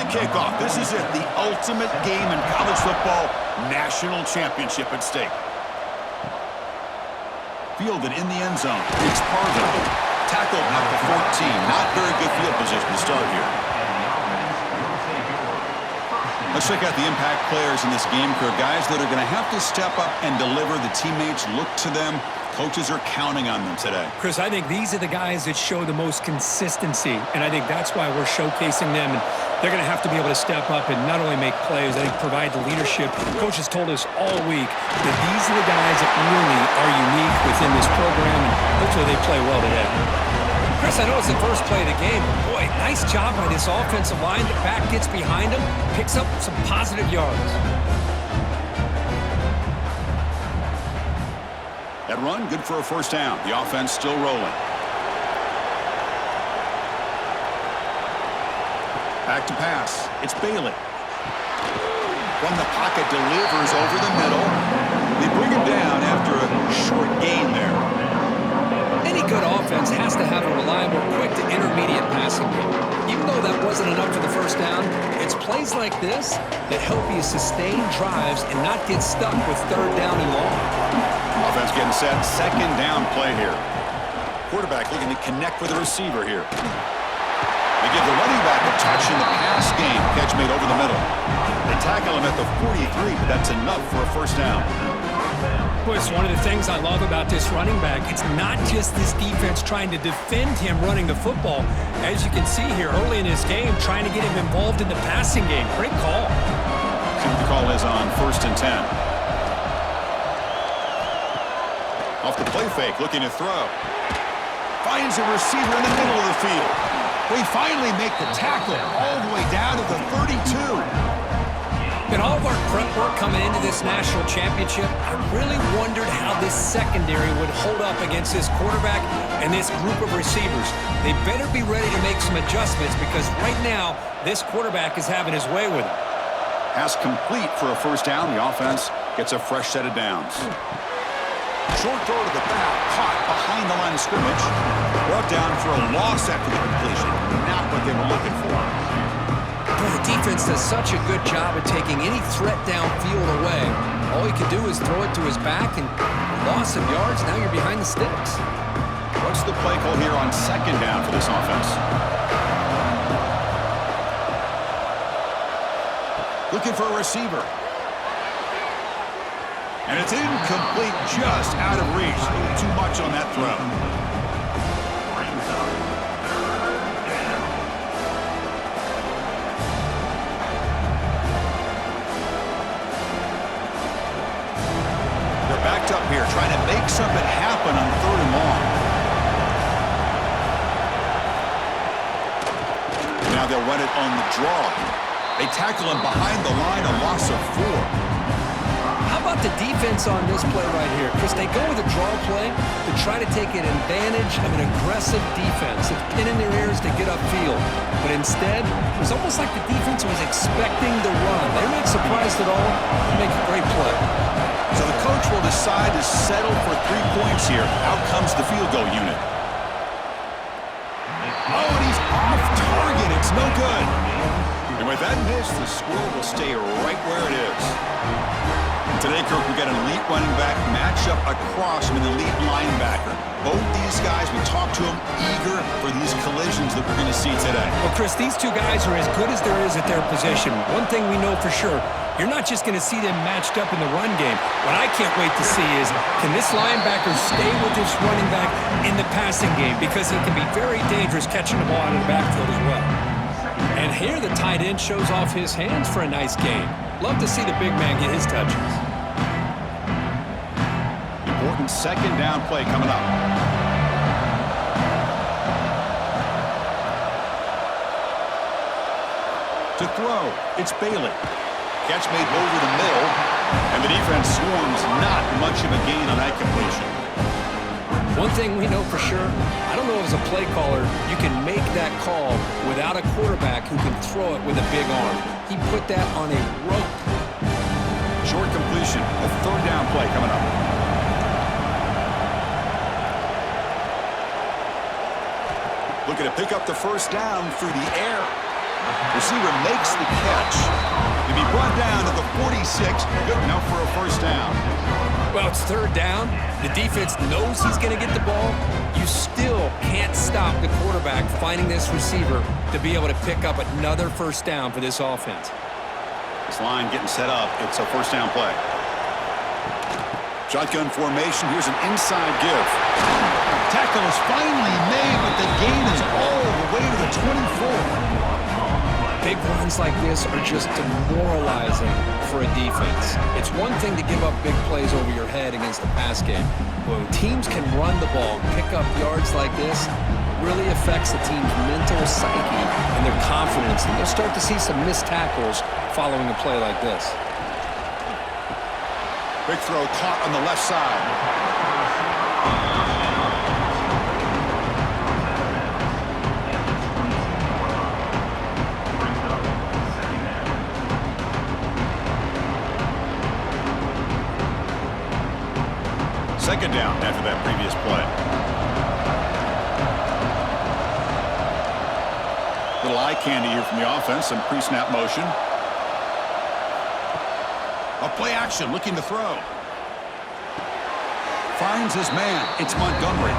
the kickoff. This is it, the ultimate game in college football, national championship at stake. Fielded in the end zone. It's Parvo. Tackled at the 14. Not very good field position to start here. Let's check out the impact players in this game, crew. Guys that are going to have to step up and deliver. The teammates look to them. Coaches are counting on them today. Chris, I think these are the guys that show the most consistency, and I think that's why we're showcasing them. And they're going to have to be able to step up and not only make plays, I think provide the leadership. Coaches told us all week that these are the guys that really are unique within this program, and hopefully they play well today. Chris, I know it's the first play of the game, but boy, nice job by this offensive line. The back gets behind him, picks up some positive yards. That run, good for a first down. The offense still rolling. Back to pass. It's Bailey. From the pocket, delivers over the middle. They bring him down after a short gain there. Any good offense has to have a reliable, quick to intermediate passing game. Even though that wasn't enough for the first down, it's plays like this that help you sustain drives and not get stuck with third down and long. Offense getting set. Second down play here. Quarterback looking to connect with the receiver here. They give the running back a touch in the pass game. Catch made over the middle. They tackle him at the 43, but that's enough for a first down. Boy, it's one of the things I love about this running back. It's not just this defense trying to defend him running the football. As you can see here early in this game, trying to get him involved in the passing game. Great call. See what the call is on 1st and 10. Off the play fake, looking to throw. Finds a receiver in the middle of the field. They finally make the tackle all the way down to the 32. In all of our prep work coming into this national championship, I really wondered how this secondary would hold up against this quarterback and this group of receivers. They better be ready to make some adjustments because right now, this quarterback is having his way with it. Pass complete for a first down. The offense gets a fresh set of downs. Short throw to the back, caught behind the line of scrimmage. Brought down for a loss after the completion. Not what they were looking for. Boy, the defense does such a good job of taking any threat downfield away. All he could do is throw it to his back, and loss of yards, now you're behind the sticks. What's the play call here on second down for this offense? Looking for a receiver. And it's incomplete, just out of reach. A little too much on that throw. They're backed up here, trying to make something happen on 3rd and long. Now they'll run it on the draw. They tackle him behind the line, a loss of 4. How about the defense on this play right here? Chris, they go with a draw play to try to take an advantage of an aggressive defense. It's pinning their ears to get upfield. But instead, it was almost like the defense was expecting the run. They're not surprised at all. They make a great play. So the coach will decide to settle for 3 points here. Out comes the field goal unit. Oh, and he's off target. It's no good. And with that miss, the score will stay right where it is. Today, Kirk, we got an elite running back matchup across from an elite linebacker. Both these guys, we talked to them, eager for these collisions that we're going to see today. Well, Chris, these two guys are as good as there is at their position. One thing we know for sure, you're not just going to see them matched up in the run game. What I can't wait to see is, can this linebacker stay with this running back in the passing game? Because he can be very dangerous catching the ball out of the backfield as well. And here the tight end shows off his hands for a nice game. Love to see the big man get his touches. Important second down play coming up. To throw, it's Bailey. Catch made over the middle, and the defense swarms. Not much of a gain on that completion. One thing we know for sure, I don't know as a play caller, you can make that call without a quarterback who can throw it with a big arm. He put that on a rope. Short completion, a 3rd down play coming up. Looking to pick up the first down through the air. Receiver makes the catch. He'll be brought down to the 46. Good enough for a first down. Well, it's third down. The defense knows he's going to get the ball. You still can't stop the quarterback finding this receiver to be able to pick up another first down for this offense. This line getting set up. It's a first down play. Shotgun formation. Here's an inside give. Tackle is finally made, but the gain is all the way to the 24. Big runs like this are just demoralizing for a defense. It's one thing to give up big plays over your head against the pass game. But when teams can run the ball and pick up yards like this, it really affects the team's mental psyche and their confidence. And you'll start to see some missed tackles following a play like this. Big throw caught on the left side. Second down after that previous play. Little eye candy here from the offense. Some pre-snap motion. A play action, looking to throw. Finds his man. It's Montgomery.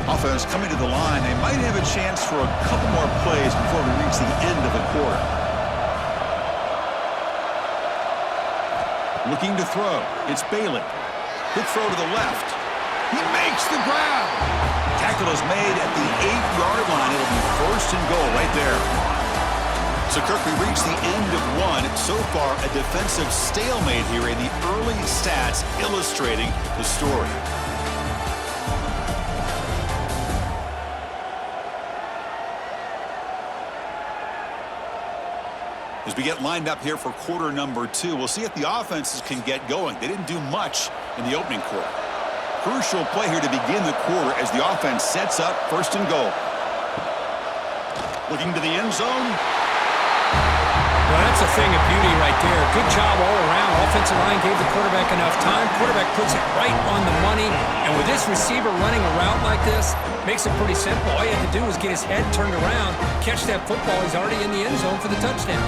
Offense coming to the line. They might have a chance for a couple more plays before we reach the end of the quarter. Looking to throw. It's Bailey. Quick throw to the left. He makes the grab. Tackle is made at the 8-yard line. It'll be first and goal right there. So, Kirk, we reach the end of one. So far, a defensive stalemate here in the early stats illustrating the story. As we get lined up here for quarter number 2, we'll see if the offenses can get going. They didn't do much in the opening quarter. Crucial play here to begin the quarter as the offense sets up first and goal. Looking to the end zone. Well, that's a thing of beauty right there. Good job all around. Offensive line gave the quarterback enough time. Quarterback puts it right on the money. And with this receiver running a route like this, makes it pretty simple. All you have to do is get his head turned around, catch that football. He's already in the end zone for the touchdown.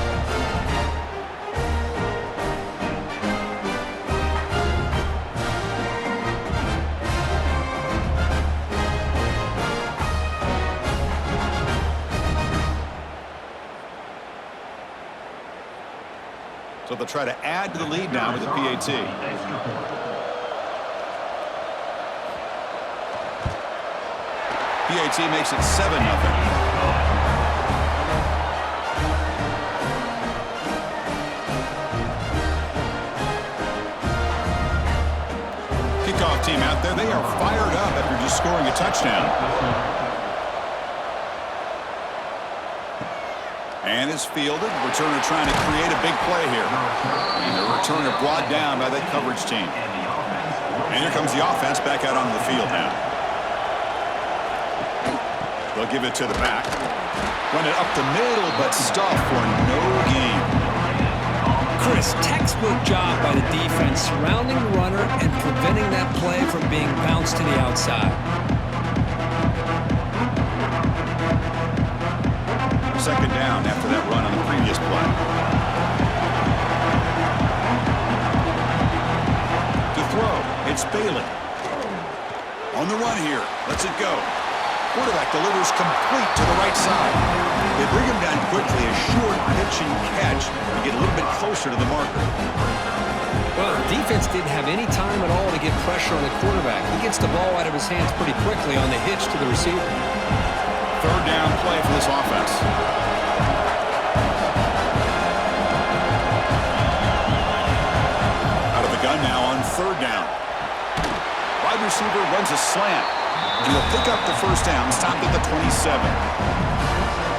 So they'll try to add to the lead now with the PAT. PAT makes it 7-0. Kickoff team out there. They are fired up after just scoring a touchdown. And it's fielded. Returner trying to create a big play here. And the returner brought down by that coverage team. And here comes the offense back out onto the field now. They'll give it to the back. Run it up the middle, but stuff for no gain. Chris, textbook job by the defense surrounding the runner and preventing that play from being bounced to the outside. Second down after that run on the previous play. To throw, it's Bailey. On the run here, lets it go. Quarterback delivers complete to the right side. They bring him down quickly, a short pitch and catch to get a little bit closer to the marker. Well, the defense didn't have any time at all to get pressure on the quarterback. He gets the ball out of his hands pretty quickly on the hitch to the receiver. Third down play for this offense. Out of the gun now on third down. Wide receiver runs a slant. And he'll pick up the first down, stopped at the 27.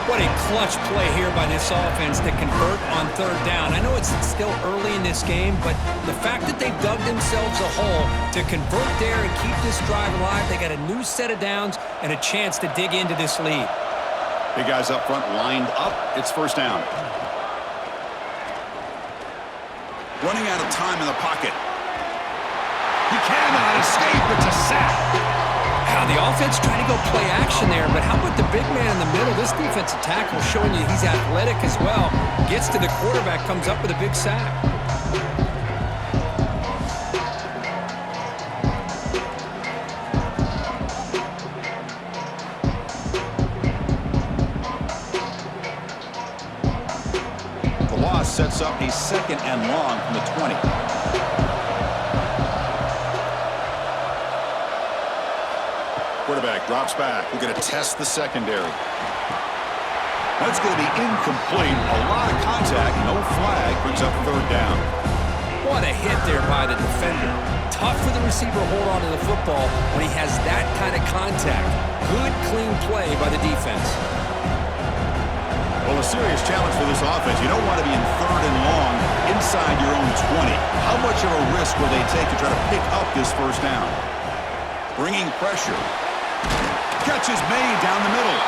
What a clutch play here by this offense to convert on third down. I know it's still early in this game, but the fact that they've dug themselves a hole to convert there and keep this drive alive, they got a new set of downs and a chance to dig into this lead. Big guys up front lined up. It's first down. Running out of time in the pocket. He cannot escape. It's a sack. Now, the offense trying to go play action there, but how about the big man in the middle? This defensive tackle showing you he's athletic as well. Gets to the quarterback, comes up with a big sack. The loss sets up a 2nd and long from the 20. Quarterback drops back. We're going to test the secondary. That's going to be incomplete. A lot of contact. No flag. Brings up 3rd down. What a hit there by the defender. Tough for the receiver to hold on to the football when he has that kind of contact. Good, clean play by the defense. Well, a serious challenge for this offense. You don't want to be in 3rd and long inside your own 20. How much of a risk will they take to try to pick up this 1st down? Bringing pressure. Catch is made down the middle.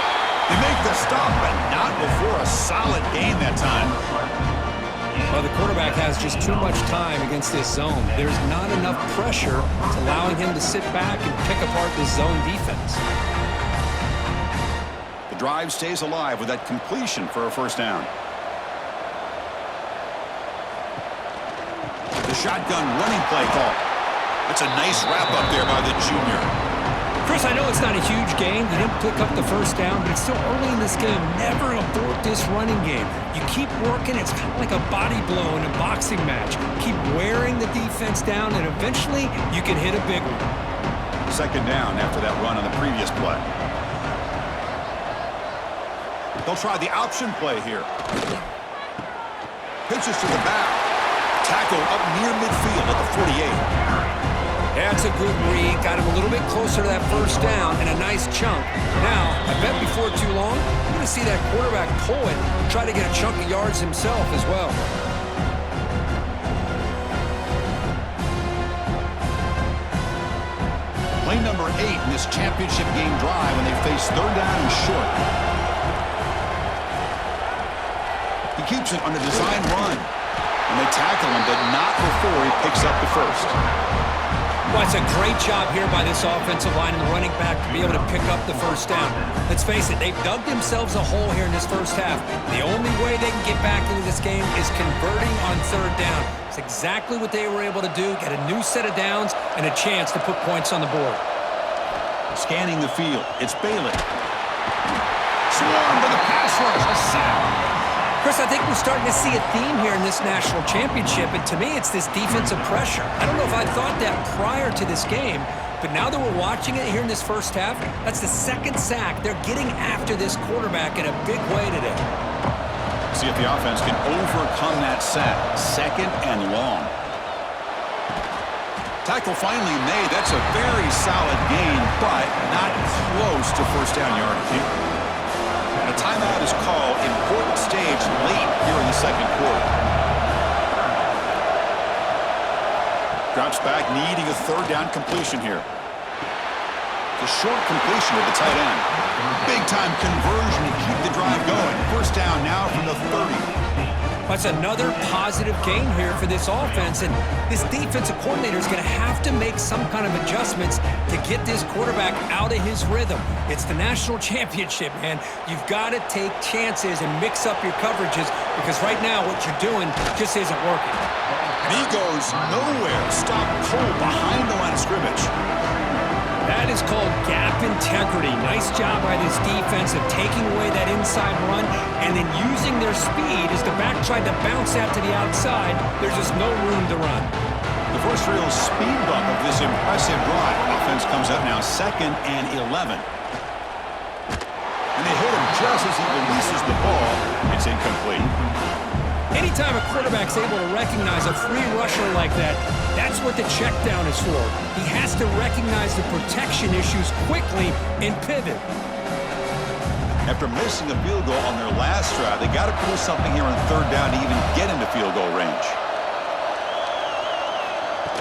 They make the stop, but not before a solid gain that time. Well, the quarterback has just too much time against this zone. There's not enough pressure to allowing him to sit back and pick apart this zone defense. The drive stays alive with that completion for a 1st down. The shotgun running play call. That's a nice wrap up there by the junior. Chris, I know it's not a huge game. You didn't pick up the 1st down, but it's still early in this game. Never abort this running game. You keep working. It's kind of like a body blow in a boxing match. Keep wearing the defense down, and eventually you can hit a big one. 2nd down after that run on the previous play. They'll try the option play here. Pitches to the back. Tackle up near midfield at the 48. That's a good read. Got him a little bit closer to that 1st down and a nice chunk. Now, I bet before too long, you're going to see that quarterback pull it, try to get a chunk of yards himself as well. Play number 8 in this championship game drive when they face 3rd down and short. He keeps it on a design run. And they tackle him, but not before he picks up the 1st. Well, it's a great job here by this offensive line and the running back to be able to pick up the 1st down. Let's face it, they've dug themselves a hole here in this 1st half. The only way they can get back into this game is converting on 3rd down. It's exactly what they were able to do, get a new set of downs and a chance to put points on the board. Scanning the field, it's Bailey. Swarmed by the pass rush, a sack. Chris, I think we're starting to see a theme here in this national championship, and to me, it's this defensive pressure. I don't know if I thought that prior to this game, but now that we're watching it here in this 1st half, that's the 2nd sack. They're getting after this quarterback in a big way today. See if the offense can overcome that sack. 2nd and long. Tackle finally made. That's a very solid gain, but not close to 1st down yardage. And a timeout is called. Important stage late here in the 2nd quarter. Drops back, needing a 3rd down completion here. The short completion with the tight end. Big-time conversion to keep the drive going. 1st down now from the 30. That's another positive gain here for this offense, and this defensive coordinator is going to have to make some kind of adjustments to get this quarterback out of his rhythm. It's the national championship, man. You've got to take chances and mix up your coverages because right now what you're doing just isn't working. And he goes nowhere. Stop cold behind the line of scrimmage. That is called gap integrity. Nice job by this defense of taking away that inside run and then using their speed as the back tried to bounce out to the outside. There's just no room to run. The first real speed bump of this impressive drive. Offense comes up now 2nd and 11. And they hit him just as he releases the ball. It's incomplete. Anytime a quarterback's able to recognize a free rusher like that, that's what the check down is for. He has to recognize the protection issues quickly and pivot. After missing a field goal on their last drive, they got to pull something here on 3rd down to even get into field goal range.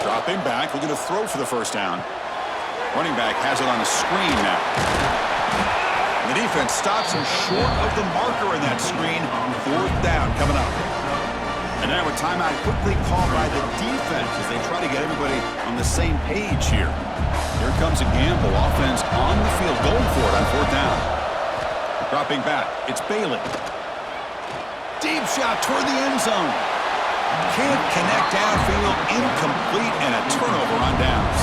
Dropping back, looking to throw for the 1st down. Running back has it on the screen now. The defense stops him short of the marker in that screen. 4th down coming up. And now a timeout quickly called by the defense as they try to get everybody on the same page here. Here comes a gamble. Offense on the field going for it on 4th down. Dropping back. It's Bailey. Deep shot toward the end zone. Can't connect downfield. Incomplete and a turnover on downs.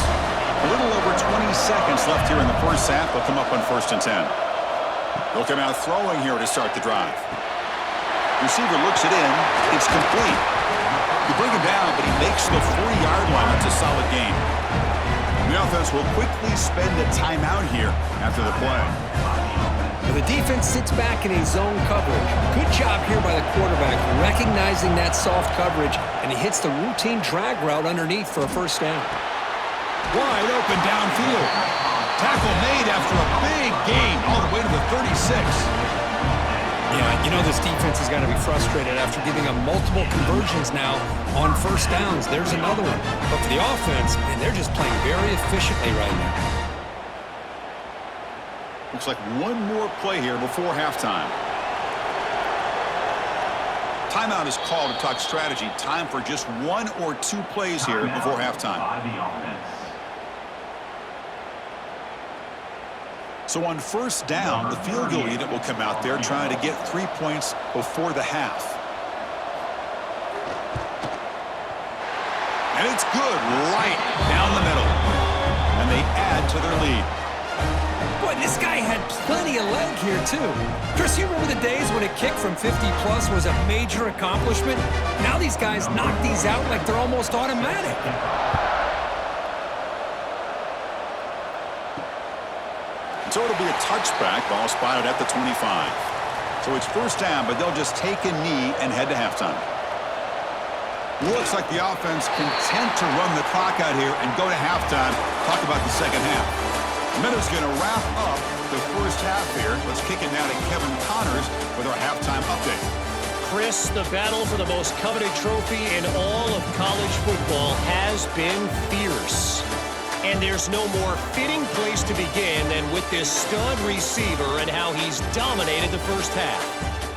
A little over 20 seconds left here in the first half. They'll come up on 1st and 10. They'll come out throwing here to start the drive. Receiver looks it in. It's complete. You bring him down, but he makes the 40-yard line. It's a solid game. The offense will quickly spend a timeout here after the play. Well, the defense sits back in a zone coverage. Good job here by the quarterback, recognizing that soft coverage, and he hits the routine drag route underneath for a 1st down. Wide open downfield. Tackle made after a big gain all the way to the 36. Yeah, you know this defense has got to be frustrated after giving them multiple conversions now on 1st downs. There's another one. But for the offense, man, they're just playing very efficiently right now. Looks like one more play here before halftime. Timeout is called to talk strategy. Time for just 1 or 2 plays here before halftime. So on 1st down, the field goal unit will come out there trying to get 3 points before the half. And it's good right down the middle. And they add to their lead. Boy, this guy had plenty of leg here, too. Chris, you remember the days when a kick from 50-plus was a major accomplishment? Now these guys knock these out like they're almost automatic. So it'll be a touchback. Ball spotted at the 25. So it's 1st down, but they'll just take a knee and head to halftime. Looks like the offense content to run the clock out here and go to halftime. Talk about the second half. Meadows going to wrap up the first half here. Let's kick it now to Kevin Connors with our halftime update. Chris, the battle for the most coveted trophy in all of college football has been fierce. And there's no more fitting place to begin than with this stud receiver and how he's dominated the first half.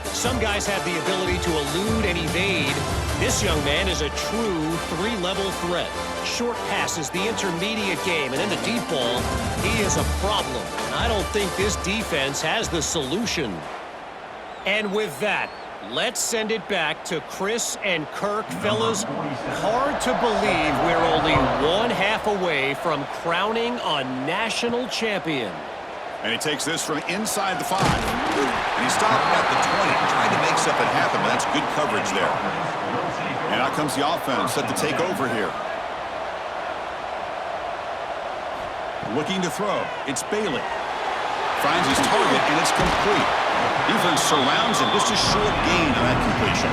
Some guys have the ability to elude and evade. This young man is a true 3-level threat. Short passes, the intermediate game, and then the deep ball. He is a problem, and I don't think this defense has the solution. And with that, let's send it back to Chris and Kirk. Fellas, hard to believe we're only 1/2 away from crowning a national champion. And he takes this from inside the 5. And he stopped at the 20, trying to make something happen, but that's good coverage there. And out comes the offense set to take over here. Looking to throw. It's Bailey. Finds his target, and it's complete. Defense surrounds him. Just a short gain on that completion.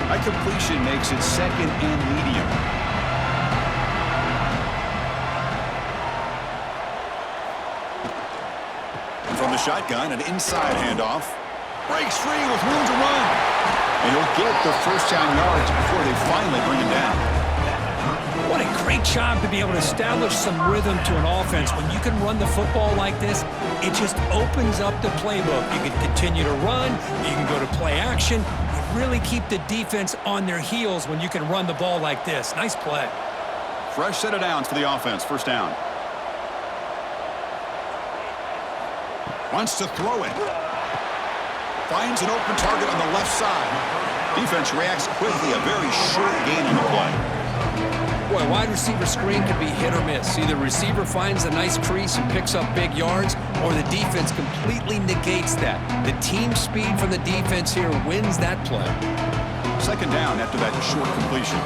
That completion makes it 2nd and medium. And from the shotgun, an inside handoff. Breaks free with room to run. And he'll get the 1st down yards before they finally bring him down. What a great job to be able to establish some rhythm to an offense. When you can run the football like this, it just opens up the playbook. You can continue to run. You can go to play action. You really keep the defense on their heels when you can run the ball like this. Nice play. Fresh set of downs for the offense. 1st down. Wants to throw it. Finds an open target on the left side. Defense reacts quickly. A very short gain on the play. Boy, wide receiver screen can be hit or miss. Either receiver finds a nice crease and picks up big yards, or the defense completely negates that. The team speed from the defense here wins that play. 2nd down after that short completion.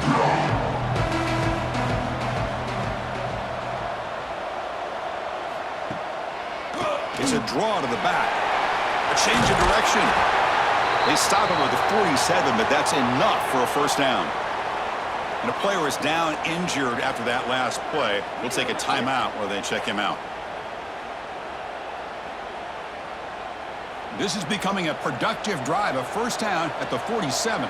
It's a draw to the back. A change of direction. They stop him with the 47, but that's enough for a 1st down. And a player is down injured after that last play. We'll take a timeout where they check him out. This is becoming a productive drive. A 1st down at the 47.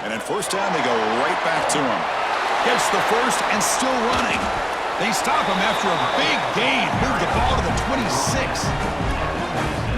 And in first down, they go right back to him. Gets the first and still running. They stop him after a big gain. Move the ball to the 26.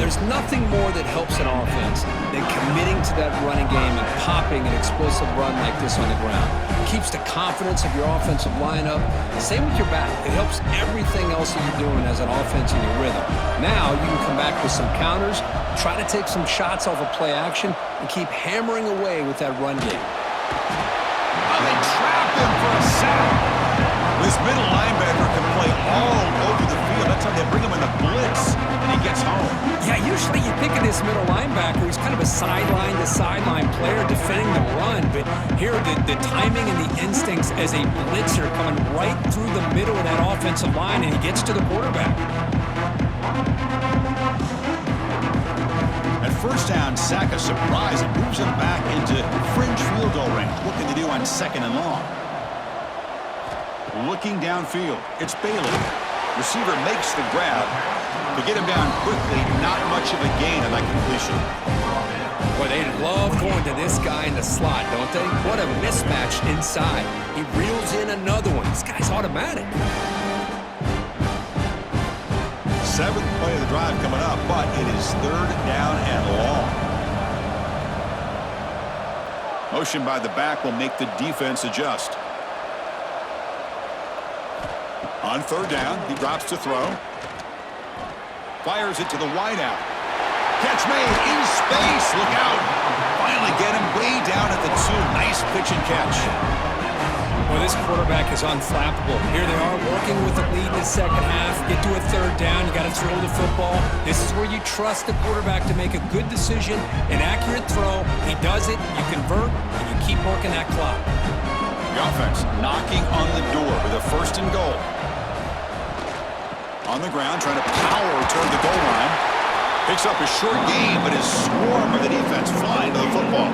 There's nothing more that helps an offense than committing to that running game and popping an explosive run like this on the ground. It keeps the confidence of your offensive lineup. Same with your back. It helps everything else that you're doing as an offense in your rhythm. Now you can come back with some counters, try to take some shots off of play action, and keep hammering away with that run game. Oh, they trap him for a sack. This middle linebacker can play all over the field. That's how they bring him in the blitz, and he gets home. Yeah, usually you think of this middle linebacker, he's kind of a sideline-to-sideline player defending the run, but here the timing and the instincts as a blitzer coming right through the middle of that offensive line, and he gets to the quarterback. At first down, sack a surprise. It moves him back into fringe field goal range. What can they do on second and long? Looking downfield, it's Bailey. Receiver makes the grab. To get him down quickly, not much of a gain on that completion. Boy, they love going to this guy in the slot, don't they? What a mismatch inside. He reels in another one. This guy's automatic. Seventh play of the drive coming up, but it is third down and long. Motion by the back will make the defense adjust. On third down, he drops to throw. Fires it to the wideout. Catch made in space. Look out. Finally get him way down at the 2. Nice pitch and catch. Well, this quarterback is unflappable. Here they are working with the lead in the second half. Get to a third down. You got to throw the football. This is where you trust the quarterback to make a good decision, an accurate throw. He does it. You convert, and you keep working that clock. The offense knocking on the door with a first and goal. On the ground, trying to power toward the goal line. Picks up a short gain, but is swarmed by the defense flying to the football.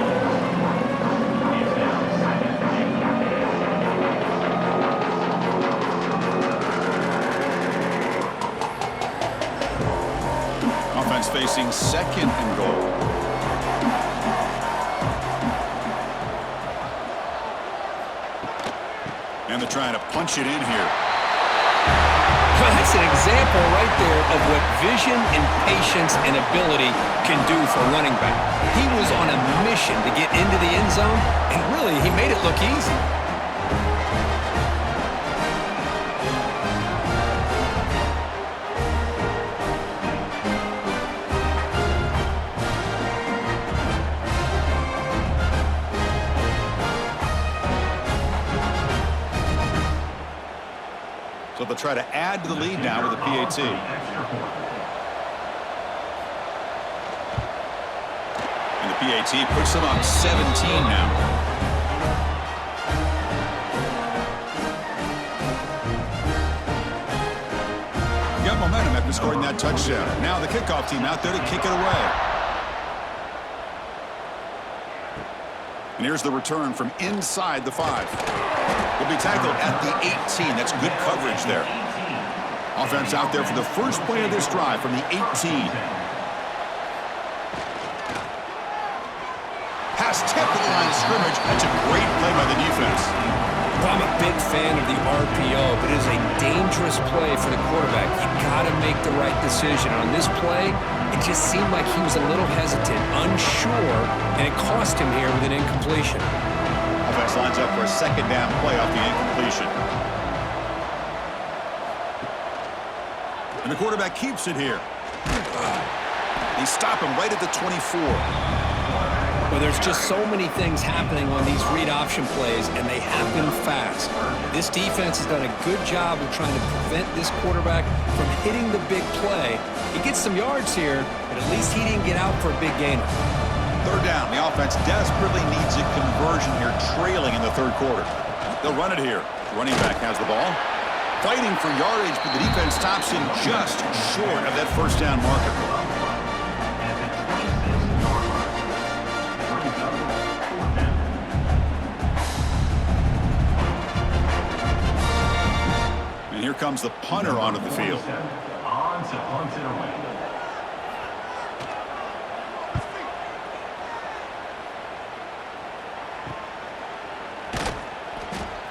Offense facing second and goal. And they're trying to punch it in here. Well, that's an example right there of what vision and patience and ability can do for a running back. He was on a mission to get into the end zone, and really, he made it look easy. So they'll try to add to the lead now with a PAT. And the PAT puts them up 17 now. Got momentum after scoring that touchdown. Now the kickoff team out there to kick it away. And here's the return from inside the 5. Will be tackled at the 18. That's good coverage there. Offense out there for the first play of this drive from the 18. Pass tipped to the line of scrimmage. That's a great play by the defense. Well, I'm a big fan of the RPO, but it is a dangerous play for the quarterback. You got to make the right decision. On this play, it just seemed like he was a little hesitant, unsure, and it cost him here with an incompletion. Offense lines up for a second down play off the incompletion. And the quarterback keeps it here. They stop him right at the 24. Well, there's just so many things happening on these read option plays, and they happen fast. This defense has done a good job of trying to prevent this quarterback from hitting the big play. He gets some yards here, but at least he didn't get out for a big gainer. Third down. The offense desperately needs a conversion here, trailing in the third quarter. They'll run it here. Running back has the ball. Fighting for yardage, but the defense stops him just short of that first down marker. And here comes the punter onto the field. On to punt it away.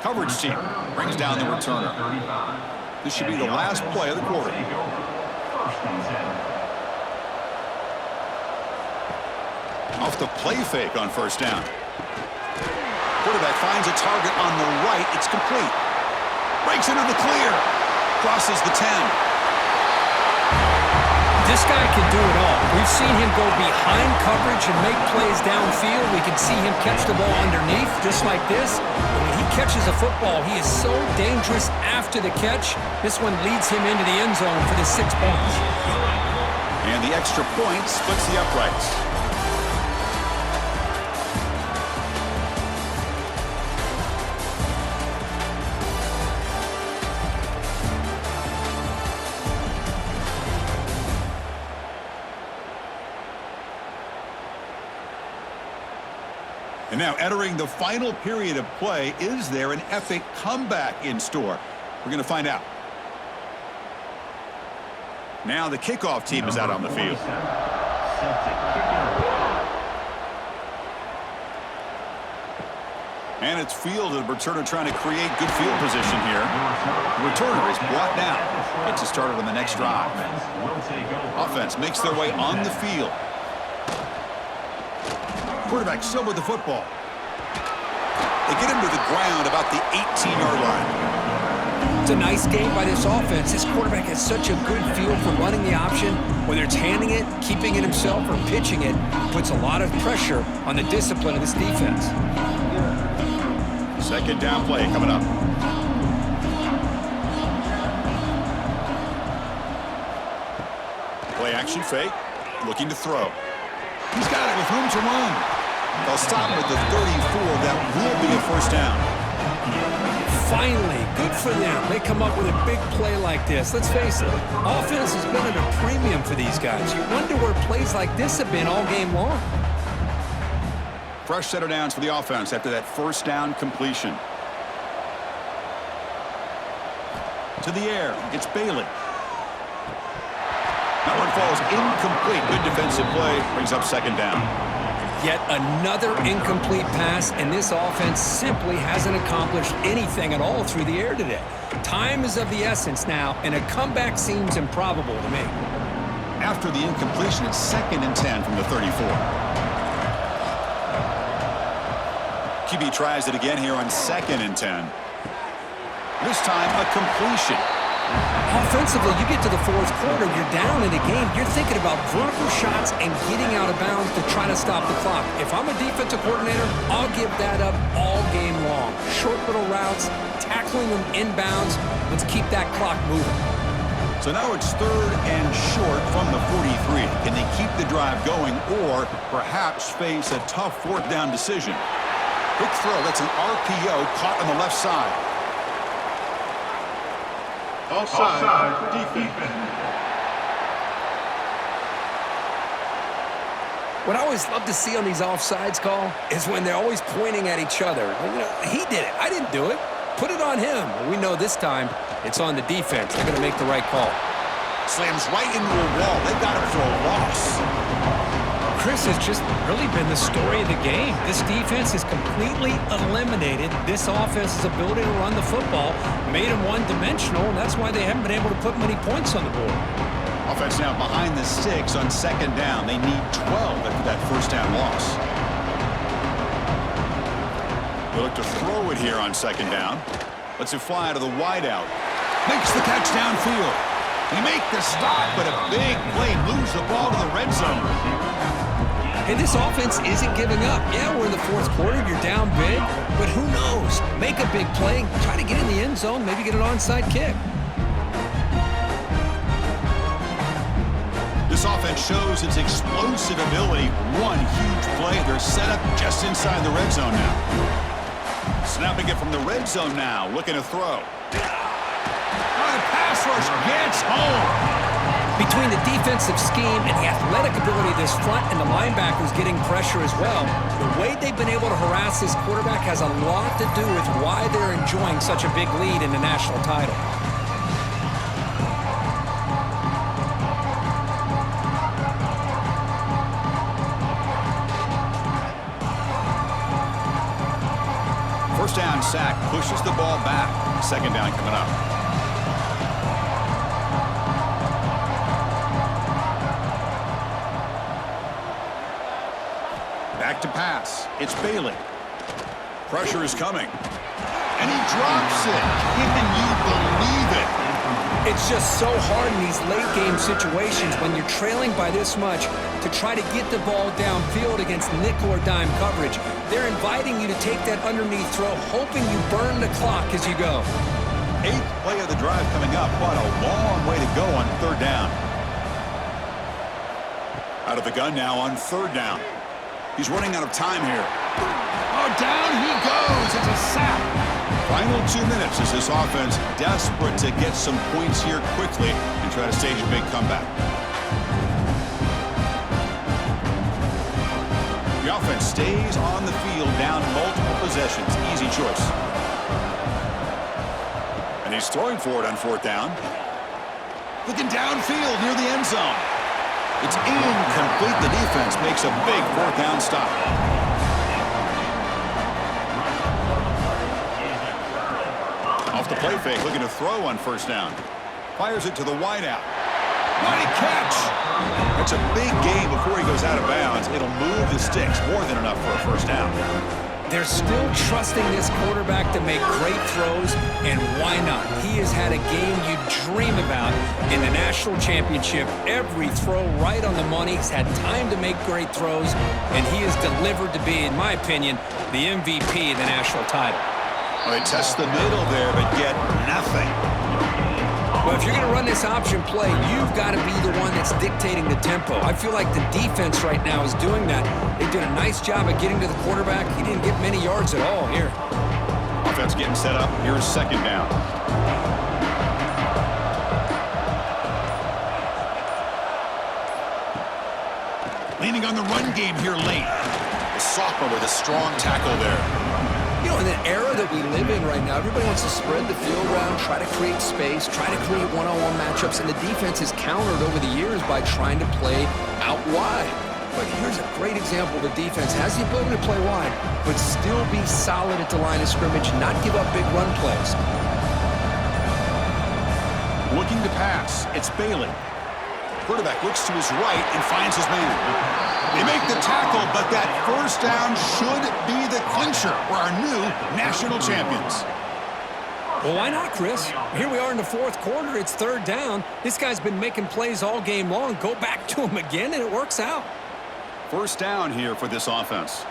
Coverage team brings down the returner. This should be the last play of the quarter. Off the play fake on first down. Quarterback finds a target on the right. It's complete. Breaks into the clear. Crosses the 10. This guy can do it all. We've seen him go behind coverage and make plays downfield. We can see him catch the ball underneath just like this. And when he catches a football, he is so dangerous after the catch. This one leads him into the end zone for the 6 points. And the extra point splits the uprights. And now entering the final period of play, is there an epic comeback in store? We're going to find out. Now the kickoff team is out on the field. And it's fielded. Returner trying to create good field position here. The returner is brought down. Gets it started on the next drive. Offense makes their way on the field. Quarterback still with the football. They get him to the ground about the 18-yard line. It's a nice game by this offense. This quarterback has such a good feel for running the option. Whether it's handing it, keeping it himself, or pitching it, puts a lot of pressure on the discipline of this defense. Second down play coming up. Play action fake. Looking to throw. He's got it with room to run. They'll stop with the 34. That will be a first down. Finally, good for them. They come up with a big play like this. Let's face it, offense has been at a premium for these guys. You wonder where plays like this have been all game long. Fresh set of downs for the offense after that first down completion. To the air. It's Bailey. That one falls incomplete. Good defensive play. Brings up second down. Yet another incomplete pass, and this offense simply hasn't accomplished anything at all through the air today. Time is of the essence now, and a comeback seems improbable to me. After the incompletion, it's 2nd and 10 from the 34. QB tries it again here on 2nd and 10. This time, a completion. Offensively, you get to the fourth quarter, you're down in the game. You're thinking about vertical shots and getting out of bounds to try to stop the clock. If I'm a defensive coordinator, I'll give that up all game long. Short little routes, tackling them inbounds. Let's keep that clock moving. So now it's 3rd and short from the 43. Can they keep the drive going or perhaps face a tough 4th down decision? Quick throw. That's an RPO caught on the left side. Offside defense. What I always love to see on these offsides call is when they're always pointing at each other. You know, he did it. I didn't do it. Put it on him. We know this time it's on the defense. They're going to make the right call. Slams right into a wall. They got him for a loss. Chris has just really been the story of the game. This defense has completely eliminated this offense's ability to run the football, made them one-dimensional, and that's why they haven't been able to put many points on the board. Offense now behind the sticks on 2nd down. They need 12 after that first down loss. They look to throw it here on 2nd down. Lets it fly to the wideout. Makes the catch downfield. They make the stop, but a big play moves the ball to the red zone. Hey, this offense isn't giving up. Yeah, we're in the fourth quarter. You're down big. But who knows? Make a big play. Try to get in the end zone. Maybe get an onside kick. This offense shows its explosive ability. One huge play. They're set up just inside the red zone now. Snapping it from the red zone now. Looking to throw. Pass rush gets home. Between the defensive scheme and the athletic ability of this front and the linebackers getting pressure as well, the way they've been able to harass this quarterback has a lot to do with why they're enjoying such a big lead in the national title. First down, sack pushes the ball back. Second down coming up. Back to pass. It's Bailey. Pressure is coming. And he drops it. Can you believe it? It's just so hard in these late game situations when you're trailing by this much to try to get the ball downfield against nickel or dime coverage. They're inviting you to take that underneath throw, hoping you burn the clock as you go. 8th play of the drive coming up. What a long way to go on third down. Out of the gun now on third down. He's running out of time here. Oh, down he goes. It's a sack. Final 2 minutes as this offense desperate to get some points here quickly and try to stage a big comeback. The offense stays on the field down multiple possessions. Easy choice. And he's throwing for it on fourth down. Looking downfield near the end zone. It's incomplete. The defense makes a big fourth down stop. Off the play fake, looking to throw on first down. Fires it to the wideout. Mighty catch! That's a big gain before he goes out of bounds. It'll move the sticks more than enough for a first down. They're still trusting this quarterback to make great throws, and why not? He has had a game you dream about in the national championship. Every throw right on the money. He's had time to make great throws, and he has delivered to be, in my opinion, the MVP of the national title. Well, they test the middle there, but get nothing. Well, if you're going to run this option play, you've got to be the one that's dictating the tempo. I feel like the defense right now is doing that. They did a nice job of getting to the quarterback. He didn't get many yards at all here. Offense getting set up. Here's second down. Leaning on the run game here late. The sophomore with a strong tackle there. You know, in the era that we live in right now, everybody wants to spread the field around, try to create space, try to create one-on-one matchups, and the defense has countered over the years by trying to play out wide. But here's a great example. The defense has the ability to play wide, but still be solid at the line of scrimmage, not give up big run plays. Looking to pass. It's Bailey. Quarterback looks to his right and finds his man. They make the tackle, but that first down should be the clincher for our new national champions. Well, why not, Chris? Here we are in the fourth quarter. It's third down. This guy's been making plays all game long. Go back to him again, and it works out. First down here for this offense.